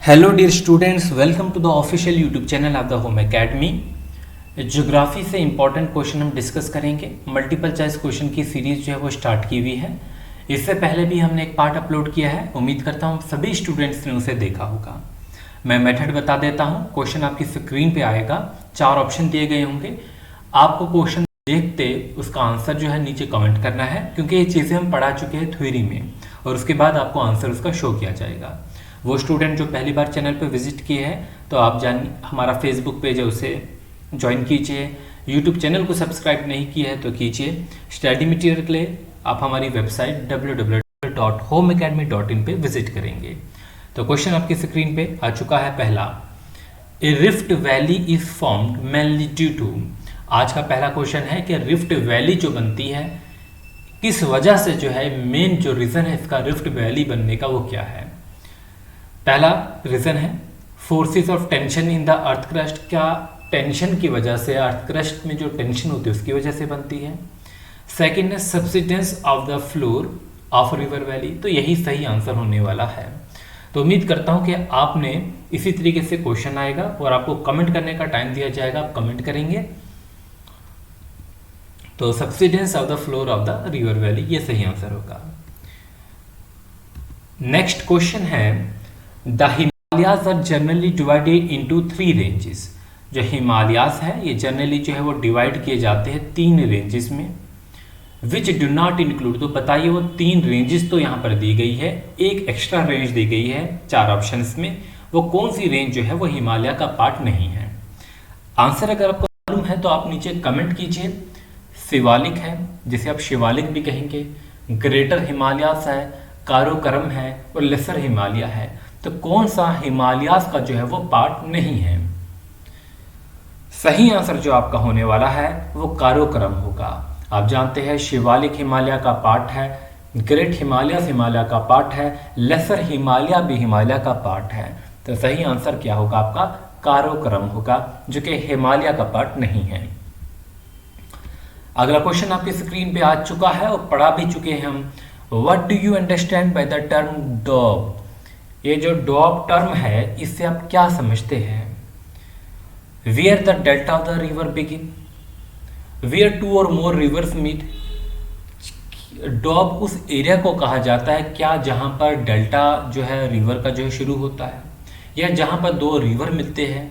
Hello dear students, welcome to the official YouTube channel of the home academy. Geography से important question हम discuss करेंगे। Multiple choice question की series जो है वो स्टार्ट की हुई है। इससे पहले भी हमने एक पार्ट अपलोड किया है, उम्मीद करता हूँ सभी स्टूडेंट्स ने उसे देखा होगा। मैं मेथड बता देता हूँ। क्वेश्चन आपकी स्क्रीन पे आएगा, 4 ऑप्शन दिए गए होंगे। आपको क्वेश्चन देखते उसका आंसर जो है नीचे कमेंट करना है, क्योंकि ये चीज़ें हम पढ़ा चुके हैं थ्योरी में, और उसके बाद आपको आंसर उसका शो किया जाएगा। वो स्टूडेंट जो पहली बार चैनल पर विजिट किए हैं तो आप हमारा फेसबुक पेज है उसे ज्वाइन कीजिए। यूट्यूब चैनल को सब्सक्राइब नहीं किया है तो कीजिए। स्टडी मटेरियल के लिए आप हमारी वेबसाइट www.homeacademy.in पे विजिट करेंगे। तो क्वेश्चन आपकी स्क्रीन पे आ चुका है। पहला, a rift valley is formed mainly due to. आज का पहला क्वेश्चन है कि रिफ्ट वैली जो बनती है किस वजह से, जो है मेन जो रीजन है इसका रिफ्ट वैली बनने का वो क्या है। पहला रीजन है forces of tension in the earth crust. क्या टेंशन की वजह से, अर्थ क्रस्ट में जो टेंशन होती है उसकी वजह से बनती है। सेकंड है subsidence of the floor of river valley. तो यही सही आंसर होने वाला है। तो उम्मीद करता हूं कि आपने इसी तरीके से क्वेश्चन आएगा और आपको कमेंट करने का टाइम दिया जाएगा, आप कमेंट करेंगे। तो subsidence of the floor of the river valley ये सही आंसर होगा। नेक्स्ट क्वेश्चन है, the Himalayas are generally divided into 3 ranges. जो हिमालयाज है ये जनरली जो है वो डिवाइड किए जाते हैं 3 रेंजेस में, विच डू नॉट इंक्लूड। तो बताइए वो 3 रेंजेस तो यहाँ पर दी गई है, एक एक्स्ट्रा रेंज दी गई है 4 ऑप्शंस में। वो कौन सी रेंज जो है वो हिमालय का पार्ट नहीं है। आंसर अगर आपको मालूम है तो आप नीचे कमेंट कीजिए। शिवालिक है, जिसे आप शिवालिक भी कहेंगे, ग्रेटर हिमालयास है, काराकोरम है और लेसर हिमालय है। तो कौन सा हिमालयास का जो है वो पार्ट नहीं है। सही आंसर जो आपका होने वाला है वो काराकोरम होगा। आप जानते हैं शिवालिक हिमालय का पार्ट है, ग्रेट हिमालय हिमालय का पार्ट है, लेसर हिमालय भी हिमालय का पार्ट है। तो सही आंसर क्या होगा आपका, काराकोरम होगा, जो कि हिमालय का पार्ट नहीं है। अगला क्वेश्चन आपकी स्क्रीन पे आ चुका है और पढ़ा भी चुके हैं हम। What do you understand by the term doab. ये जो डॉब टर्म है इससे आप क्या समझते हैं। Where the delta of the river begin, where 2 और मोर रिवर्स मीट। डॉब उस एरिया को कहा जाता है क्या जहां पर डेल्टा जो है रिवर का जो है शुरू होता है, या जहां पर 2 रिवर मिलते हैं,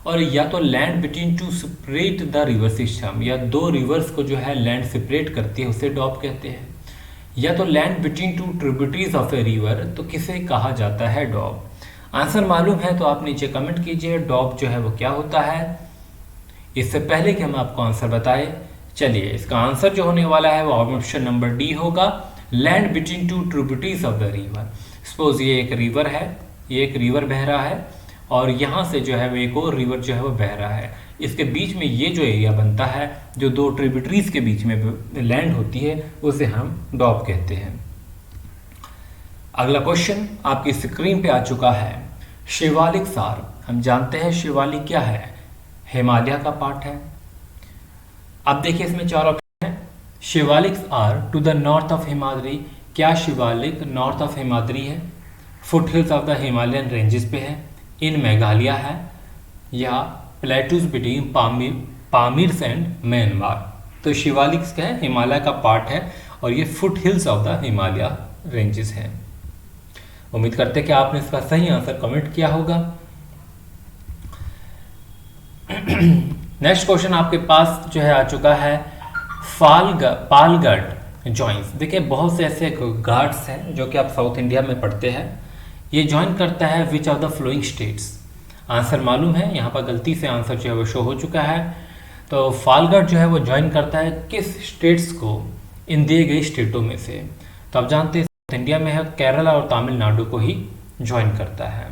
और या तो land between two separate the river system, या 2 रिवर्स को जो है लैंड सेपरेट करती है उसे डॉब कहते हैं, या तो land between 2 tributaries of a river, तो किसे कहा जाता है डॉब। आंसर मालूम है तो आप नीचे कमेंट कीजिए डॉब जो है वो क्या होता है। इससे पहले कि हम आपको आंसर बताएं, चलिए इसका आंसर जो होने वाला है वो ऑप्शन नंबर डी होगा, land between 2 tributaries of the river. Suppose ये एक रिवर है, ये एक रिवर बह रहा है और यहाँ से जो है वो एक और रिवर जो है वो बह रहा है। इसके बीच में ये जो एरिया बनता है, जो 2 ट्रिब्यूटरीज के बीच में लैंड होती है, उसे हम डॉब कहते हैं। अगला क्वेश्चन आपकी स्क्रीन पे आ चुका है। शिवालिक सार, हम जानते हैं शिवालिक क्या है, हिमालय का पार्ट है। अब देखिए इसमें 4 ऑप्शन है। Shivaliks are to the north of Himadri. क्या शिवालिक नॉर्थ ऑफ हिमाद्री है, foot hills of the Himalayan ranges पे है, इन मेघालय है, या plateaus between Pamir and Myanmar. तो शिवालिक्स क्या है, हिमालय का पार्ट है और ये foot hills of the Himalaya ranges है। उम्मीद करते हैं कि आपने इसका सही आंसर कमेंट किया होगा। नेक्स्ट क्वेश्चन आपके पास जो है आ चुका है, पालगढ़ जॉइंस। देखिए बहुत से ऐसे घाट्स हैं जो कि आप साउथ इंडिया में पढ़ते हैं। ये ज्वाइन करता है which of the flowing states. Answer मालूम है, यहाँ पर गलती से आंसर जो है वो शो हो चुका है। तो फालगढ़ जो है वो ज्वाइन करता है किस स्टेट्स को, इन दिए गई स्टेटों में से। तो आप जानते हैं साउथ इंडिया में है, केरला और तमिलनाडु को ही ज्वाइन करता है।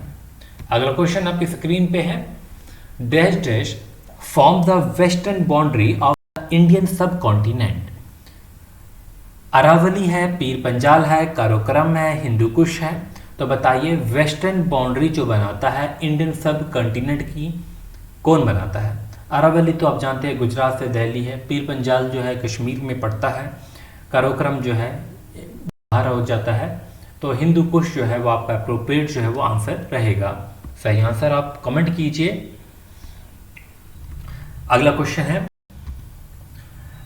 अगला क्वेश्चन आपकी स्क्रीन पे है, dash dash form the western boundary of the Indian सब कॉन्टिनेंट। अरावली है, पीर पंजाल है, काराकोरम है, हिंदू कुश है। तो बताइए वेस्टर्न बाउंड्री जो बनाता है इंडियन सब कॉन्टिनेंट की, कौन बनाता है। अरावली तो आप जानते हैं गुजरात से दिल्ली है, पीर पंजाल जो है कश्मीर में पड़ता है, काराकोरम जो है बाहर हो जाता है। तो हिंदू कुश जो है वो आपका अप्रोप्रिएट जो है वो आंसर रहेगा। सही आंसर आप कमेंट कीजिए। अगला क्वेश्चन है,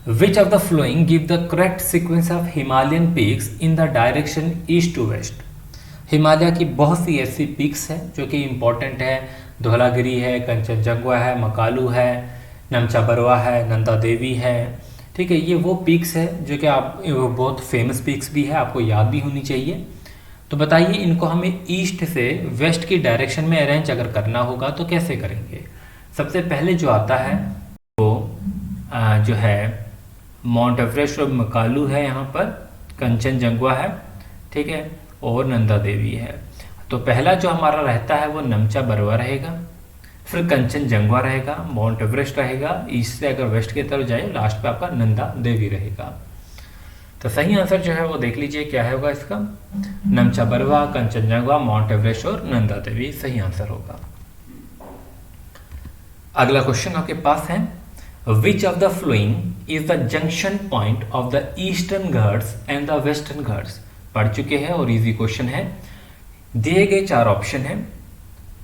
which of the following give the correct sequence of Himalayan peaks in the direction east to west. Himalaya की बहुत सी ऐसी पीक्स हैं जो कि इम्पोर्टेंट है, धौलागिरी है, कंचनजंगा है, मकालू है, नमचा बरवा है, नंदा देवी है। ठीक है, ये वो पीक्स है जो कि आप बहुत फेमस पीक्स भी है, आपको याद भी होनी चाहिए। तो बताइए इनको हमें ईस्ट से वेस्ट की डायरेक्शन में अरेंज अगर करना होगा तो कैसे करेंगे। सबसे पहले जो आता है वो जो है माउंट एवरेस्ट और मकालू है, यहाँ पर कंचनजंगा है, ठीक है, और नंदा देवी है। तो पहला जो हमारा रहता है वो नमचा बरवा रहेगा, फिर कंचनजंगा रहेगा, माउंट एवरेस्ट रहेगा, ईस्ट से अगर वेस्ट की तरफ जाए लास्ट पे आपका नंदा देवी रहेगा। तो सही आंसर जो है वो देख लीजिए क्या है होगा इसका, नमचा बरवा, कंचनजंगा, माउंट एवरेस्ट और नंदा देवी सही आंसर होगा। अगला क्वेश्चन आपके पास है, which of the following is the junction point of the eastern Ghats and the western Ghats. पढ़ चुके हैं और इजी क्वेश्चन है। दिए गए 4 ऑप्शन हैं,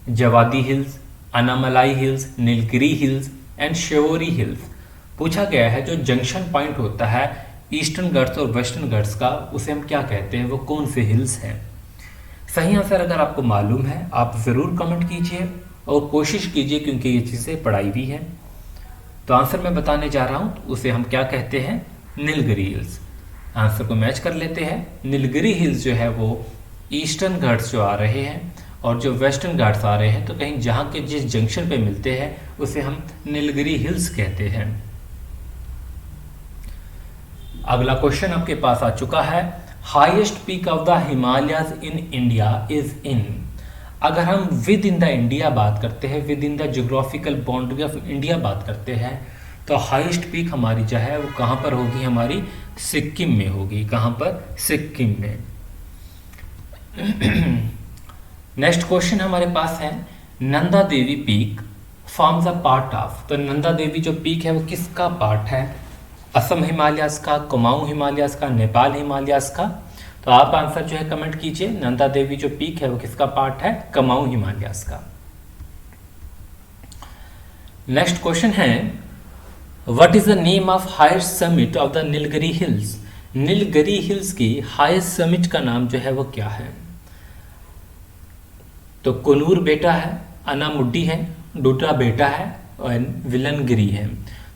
Javadi hills, Anamalai hills, Nilgiri hills and Shevaroy hills. पूछा गया है जो जंक्शन पॉइंट होता है ईस्टर्न घाट्स और वेस्टर्न घाट्स का, उसे हम क्या कहते हैं, वो कौन से हिल्स हैं। सही आंसर अगर आपको मालूम है आप ज़रूर कमेंट कीजिए और कोशिश कीजिए, क्योंकि ये चीज़ें पढ़ाई भी है। तो आंसर मैं बताने जा रहा हूँ, उसे हम क्या कहते हैं, नीलगिरी हिल्स। आंसर को मैच कर लेते हैं। नीलगिरी हिल्स जो है वो ईस्टर्न घाट्स जो आ रहे हैं और जो वेस्टर्न घाट्स आ रहे हैं, तो कहीं जहाँ के जिस जंक्शन पे मिलते हैं उसे हम नीलगिरी हिल्स कहते हैं। अगला क्वेश्चन आपके पास आ चुका है, highest peak of the Himalayas in India is in. अगर हम विद इन द इंडिया बात करते हैं, with in the geographical boundary of India बात करते हैं, तो हाईएस्ट पीक हमारी जो है वो कहाँ पर होगी, हमारी सिक्किम में होगी। कहाँ पर, सिक्किम में। नेक्स्ट क्वेश्चन हमारे पास है, Nanda Devi peak forms a part of. तो नंदा देवी जो पीक है वो किसका पार्ट है, असम हिमालयास का, कुमाऊं हिमालयास का, नेपाल हिमालयास का। तो आप आंसर जो है कमेंट कीजिए, नंदा देवी जो पीक है वो किसका पार्ट है, कुमाऊं हिमालयास का। नेक्स्ट क्वेश्चन है, what is the name of highest summit of the Nilgiri hills. Nilgiri hills की हाईएस्ट समिट का नाम जो है वो क्या है। तो कुनूर बेटा है, अनामुड्डी है, डोडा बेटा है और विलनगिरी है।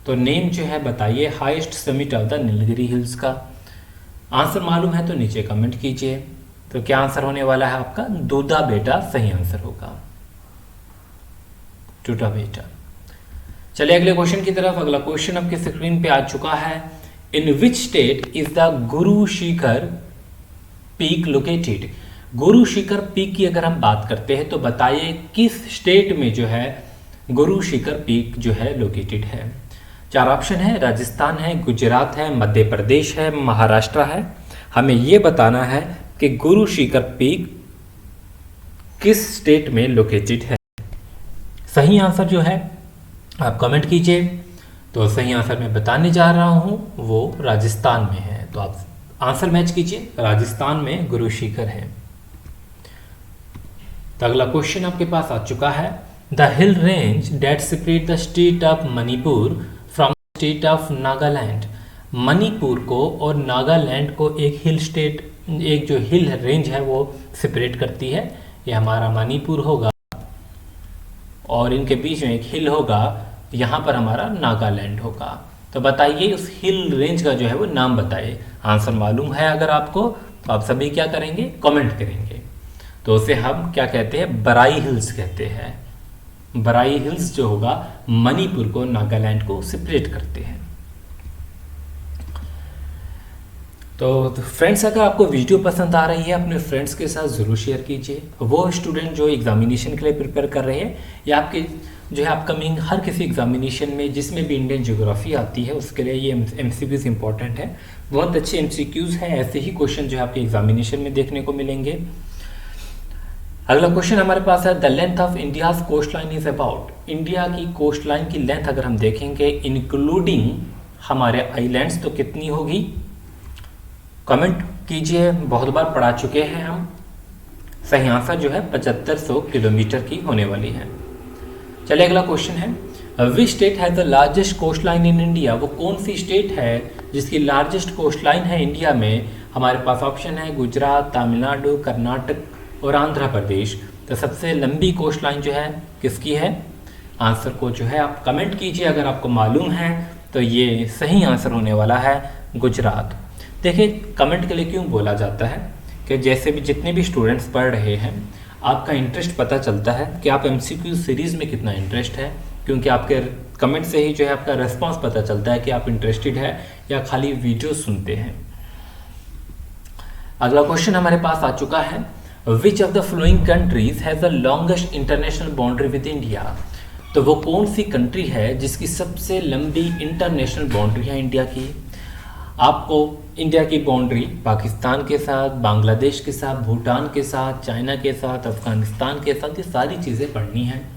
तो नेम जो है बताइए highest summit of the Nilgiri hills का। आंसर मालूम है तो नीचे कमेंट कीजिए। तो क्या आंसर होने वाला है आपका, डोडा बेटा सही आंसर होगा, डोडा बेटा। चलिए अगले क्वेश्चन की तरफ। अगला क्वेश्चन आपके स्क्रीन पे आ चुका है, इन which state is the Guru Shikhar peak located. Guru Shikhar peak की अगर हम बात करते हैं तो बताइए किस स्टेट में जो है गुरु शिखर पीक जो है लोकेटेड है। 4 ऑप्शन है, राजस्थान है, गुजरात है, मध्य प्रदेश है, महाराष्ट्र है। हमें ये बताना है कि गुरु शिखर पीक किस स्टेट में लोकेटेड है। सही आंसर जो है आप कमेंट कीजिए। तो सही आंसर मैं बताने जा रहा हूँ वो राजस्थान में है। तो आप आंसर मैच कीजिए, राजस्थान में गुरु शिखर है। तो अगला क्वेश्चन आपके पास आ चुका है, the hill range that separate the state of Manipur from state of Nagaland. Manipur को और नागालैंड को एक हिल स्टेट, एक जो हिल रेंज है वो सेपरेट करती है। ये हमारा मणिपुर होगा और इनके बीच में एक हिल होगा, यहाँ पर हमारा नागालैंड होगा। तो बताइए उस हिल रेंज का जो है वो नाम बताइए। आंसर मालूम है अगर आपको तो आप सभी क्या करेंगे, कमेंट करेंगे। तो उसे हम क्या कहते हैं, बराई हिल्स कहते हैं। बराई हिल्स जो होगा मणिपुर को, नागालैंड को सेपरेट करते हैं। तो फ्रेंड्स अगर आपको वीडियो पसंद आ रही है अपने फ्रेंड्स के साथ ज़रूर शेयर कीजिए। वो स्टूडेंट जो एग्जामिनेशन के लिए प्रिपेयर कर रहे हैं या आपके जो है अपकमिंग हर किसी एग्जामिनेशन में जिसमें भी इंडियन ज्योग्राफी आती है उसके लिए ये MCQs इंपॉर्टेंट है। बहुत अच्छे MCQs हैं, ऐसे ही क्वेश्चन जो है आपके एग्जामिनेशन में देखने को मिलेंगे। अगला क्वेश्चन हमारे पास है, the length of India's coast line is about. India की कोस्ट लाइन की लेंथ अगर हम देखेंगे इंक्लूडिंग हमारे आइलैंड्स तो कितनी होगी। कमेंट कीजिए, बहुत बार पढ़ा चुके हैं हम। सही आंसर जो है 7500 किलोमीटर की होने वाली है। चलिए अगला क्वेश्चन है, which state has the largest coast line in India? वो कौन सी स्टेट है जिसकी लार्जेस्ट कोस्ट लाइन है इंडिया में? हमारे पास ऑप्शन है गुजरात, तमिलनाडु, कर्नाटक और आंध्र प्रदेश। तो सबसे लंबी कोस्ट लाइन जो है किसकी है? आंसर को जो है आप कमेंट कीजिए अगर आपको मालूम है। तो ये सही आंसर होने वाला है गुजरात। देखिए कमेंट के लिए क्यों बोला जाता है कि जैसे भी जितने भी स्टूडेंट्स पढ़ रहे हैं आपका इंटरेस्ट पता चलता है कि आप एमसीक्यू सीरीज़ में कितना इंटरेस्ट है, क्योंकि आपके कमेंट से ही जो है आपका रेस्पॉन्स पता चलता है कि आप इंटरेस्टेड है या खाली वीडियो सुनते हैं। अगला क्वेश्चन हमारे पास आ चुका है, which of the flowing countries has the longest international boundary with India? तो वो कौन सी कंट्री है जिसकी सबसे लंबी इंटरनेशनल बाउंड्री है इंडिया की? आपको इंडिया की बाउंड्री पाकिस्तान के साथ, बांग्लादेश के साथ, भूटान के साथ, चाइना के साथ, अफगानिस्तान के साथ, ये सारी चीज़ें पढ़नी हैं।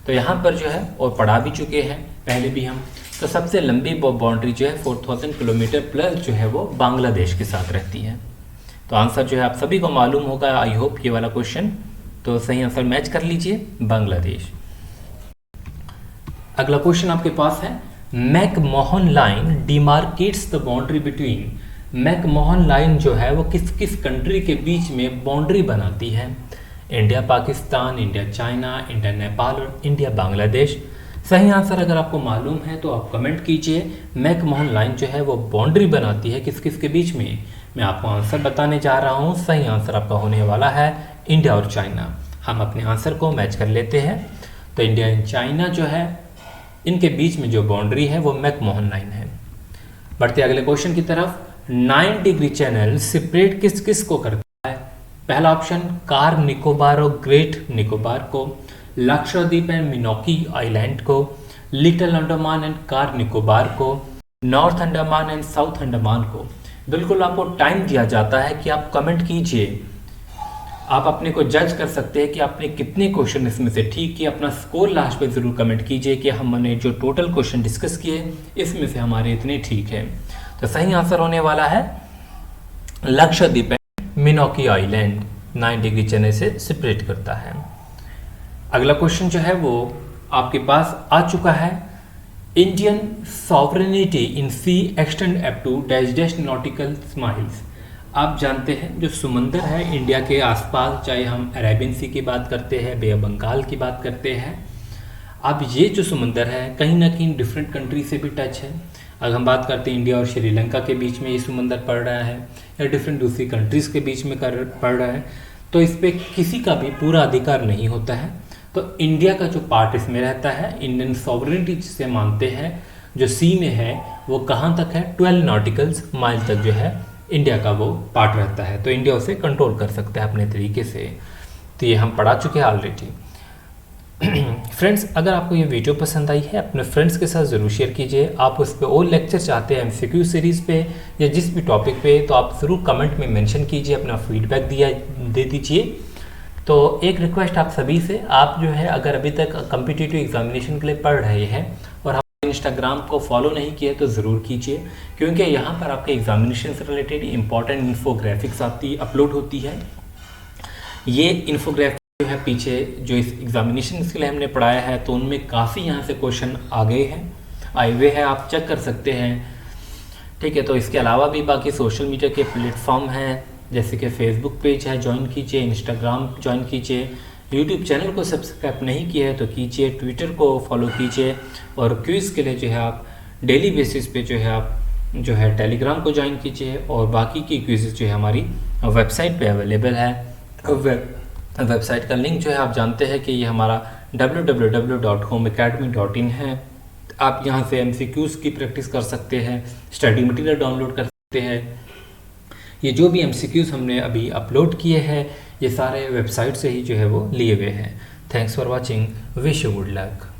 तो यहाँ पर जो है और पढ़ा भी चुके हैं पहले भी हम। तो सबसे लंबी बाउंड्री जो है 4000 किलोमीटर प्लस जो है वो बांग्लादेश के साथ रहती है। तो आंसर जो है आप सभी को मालूम होगा आई होप ये वाला क्वेश्चन। तो सही आंसर मैच कर लीजिए बांग्लादेश। अगला क्वेश्चन आपके पास है, McMahon line demarcates the boundary between? McMahon line जो है वो किस किस कंट्री के बीच में बाउंड्री बनाती है? India Pakistan, India China, India Nepal और इंडिया बांग्लादेश। सही आंसर अगर आपको मालूम है तो आप कमेंट कीजिए। मैकमोहन लाइन जो है वो बाउंड्री बनाती है किस किस के बीच में? मैं आपको आंसर बताने जा रहा हूँ। सही आंसर आपका होने वाला है इंडिया और चाइना। हम अपने आंसर को मैच कर लेते हैं। तो इंडिया एंड चाइना जो है इनके बीच में जो बाउंड्री है वो मैकमोहन लाइन है। बढ़ते अगले क्वेश्चन की तरफ, 9 डिग्री चैनल सेपरेट किस किस को करता है? पहला ऑप्शन कार निकोबार और ग्रेट निकोबार को, लक्षद्वीप एंड मिनोकी आइलैंड को, लिटिल अंडमान एंड कार निकोबार को, north Andaman and south Andaman को। बिल्कुल आपको टाइम दिया जाता है कि आप कमेंट कीजिए। आप अपने को जज कर सकते हैं कि आपने कितने क्वेश्चन इसमें से ठीक किए। अपना स्कोर लास्ट पे ज़रूर कमेंट कीजिए कि हमने जो टोटल क्वेश्चन डिस्कस किए इसमें से हमारे इतने ठीक हैं। तो सही आंसर होने वाला है लक्षद्वीप मिनोकी आइलैंड 9 डिग्री चैनल से सेपरेट करता है। अगला क्वेश्चन जो है वो आपके पास आ चुका है, Indian sovereignty in sea extend up to dash dash nautical miles. आप जानते हैं जो समंदर है इंडिया के आसपास, चाहे हम अरेबियन सी की बात करते हैं, बे ऑफ बंगाल की बात करते हैं, अब ये जो समंदर है कहीं ना कहीं डिफरेंट कंट्री से भी टच है। अगर हम बात करते हैं इंडिया और श्रीलंका के बीच में ये समंदर पड़ रहा है या डिफरेंट दूसरी कंट्रीज़ के बीच में पड़ रहा है, तो इस पर किसी का भी पूरा अधिकार नहीं होता है। तो इंडिया का जो पार्ट इसमें रहता है, इंडियन सॉवरेनिटी जिसे मानते हैं, जो सी में है वो कहाँ तक है? 12 नॉटिकल्स माइल तक जो है इंडिया का वो पार्ट रहता है। तो इंडिया उसे कंट्रोल कर सकता है अपने तरीके से। तो ये हम पढ़ा चुके हैं ऑलरेडी। फ्रेंड्स, अगर आपको ये वीडियो पसंद आई है अपने फ्रेंड्स के साथ ज़रूर शेयर कीजिए। आप उस पर और लेक्चर चाहते हैं एमसीक्यू सीरीज़ पे या जिस भी टॉपिक पे, तो आप ज़रूर कमेंट में मेंशन कीजिए, अपना फीडबैक दे दीजिए। तो एक रिक्वेस्ट आप सभी से, आप जो है अगर अभी तक कॉम्पिटिटिव एग्जामिनेशन के लिए पढ़ रहे हैं और इंस्टाग्राम को फॉलो नहीं किया तो ज़रूर कीजिए, क्योंकि यहाँ पर आपके एग्जामिनेशन से रिलेटेड इंपॉर्टेंट इन्फोग्राफिक्स अपलोड होती है। ये इन्फोग्राफिक जो है पीछे जो इस एग्जामिनेशन के लिए हमने पढ़ाया है तो उनमें काफ़ी यहाँ से क्वेश्चन आए हुए हैं, आप चेक कर सकते हैं। ठीक है, तो इसके अलावा भी बाकी सोशल मीडिया के प्लेटफॉर्म हैं, जैसे कि फेसबुक पेज है, ज्वाइन कीजिए, इंस्टाग्राम ज्वाइन कीजिए, यूट्यूब चैनल को सब्सक्राइब नहीं किया है तो कीजिए, ट्विटर को फॉलो कीजिए, और क्विज़ के लिए जो है आप डेली बेसिस पे जो है आप जो है टेलीग्राम को ज्वाइन कीजिए। और बाकी की क्विज़ जो है हमारी वेबसाइट पे अवेलेबल है। वेबसाइट का लिंक जो है आप जानते हैं कि ये हमारा www.homeacademy.in है। आप यहाँ से MCQs की प्रैक्टिस कर सकते हैं, स्टडी मटेरियल डाउनलोड कर सकते हैं। ये जो भी MCQs हमने अभी अपलोड किए हैं ये सारे वेबसाइट से ही जो है वो लिए हुए हैं। Thanks for watching, wish you good luck.